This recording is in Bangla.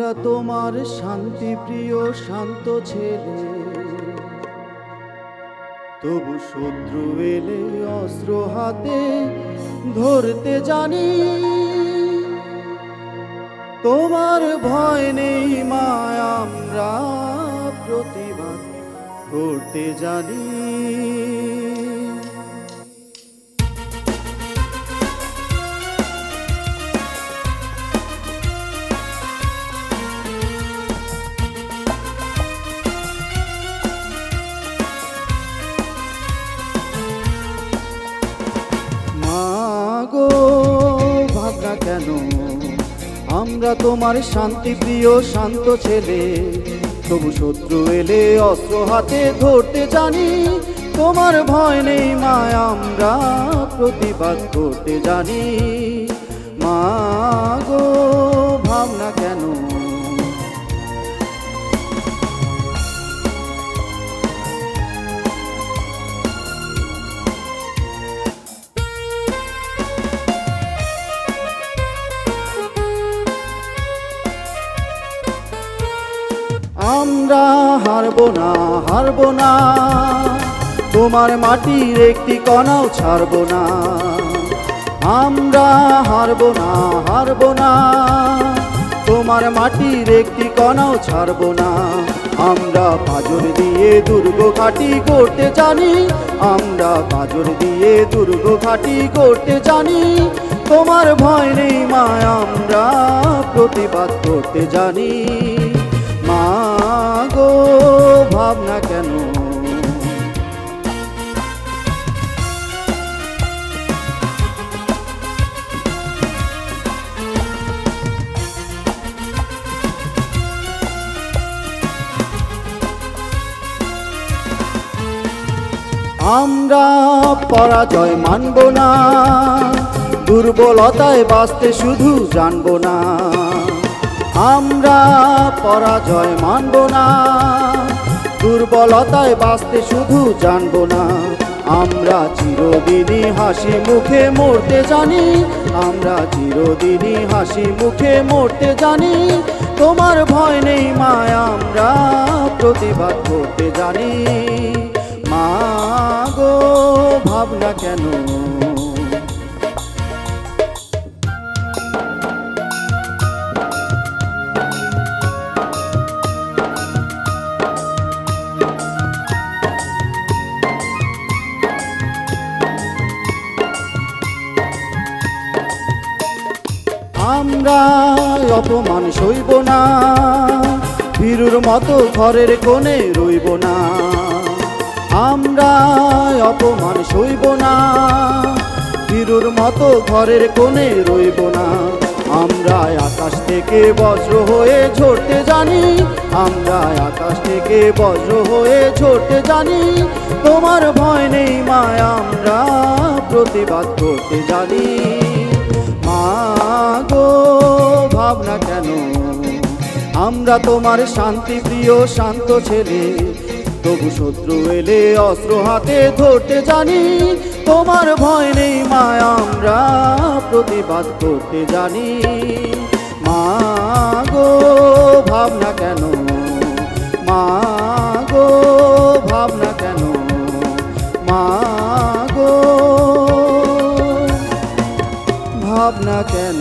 আমরা তোমার শান্তি প্রিয় শান্ত ছেলে, তবু শত্রু এলে অস্ত্র হাতে ধরতে জানি। তোমার ভয় নেই মা, আমরা প্রতিবাদ করতে জানি। মাগো ভাবনা কেন, আমরা তোমার শান্তি প্রিয় শান্ত ছেলে, তবু শত্রু এলে অস্ত্র হাতে ধরতে জানি। তোমার ভয় নেই মা, আমরা প্রতিবাদ করতে জানি। মাগো ভাবনা কেন, আমরা হারবো না, হারবো না, তোমার মাটির একটি কণাও ছাড়বো না। আমরা হারবো না, হারবো না, তোমার মাটির একটি কণাও ছাড়বো না। আমরা পাঁজর দিয়ে দুর্গ ঘাঁটি করতে জানি, আমরা পাঁজর দিয়ে দুর্গ ঘাঁটি করতে জানি। তোমার ভয় নেই মা, আমরা প্রতিবাদ করতে জানি। মাগো ভাবনা কেন, আমরা পরাজয় মানব না, দুর্বলতায় বাঁচতে শুধু জানবো না। আমরা পরাজয় মানব না, দুর্বলতায় বাঁচতে শুধু জানবো না। আমরা চিরদিনই হাসি মুখে মরতে জানি, আমরা চিরদিনই হাসি মুখে মরতে জানি। তোমার ভয় নেই মা, আমরা প্রতিবাদ করতে জানি। মাগো ভাবনা কেন, আমরা অপমান সইব না, ভীরুর মতো ঘরের কোণে রইব না। আমরা অপমান সইব না, ভীরুর মতো ঘরের কোণে রইব না। আমরা আকাশ থেকে বজ্র হয়ে ঝরতে জানি, আমরা আকাশ থেকে বজ্র হয়ে ঝরতে জানি। তোমার ভয় নেই মা, আমরা প্রতিবাদ করতে জানি। মাগো ভাবনা কেন, আমরা তোমার শান্তি প্রিয় শান্ত ছেলে, তবু শত্রু এলে অস্ত্র হাতে ধরতে জানি। তোমার ভয় নেই মা, আমরা প্রতিবাদ করতে জানি। মাগো ভাবনা কেন, মাগো ভাবনা কেন, মাগো ভাবনা কেন।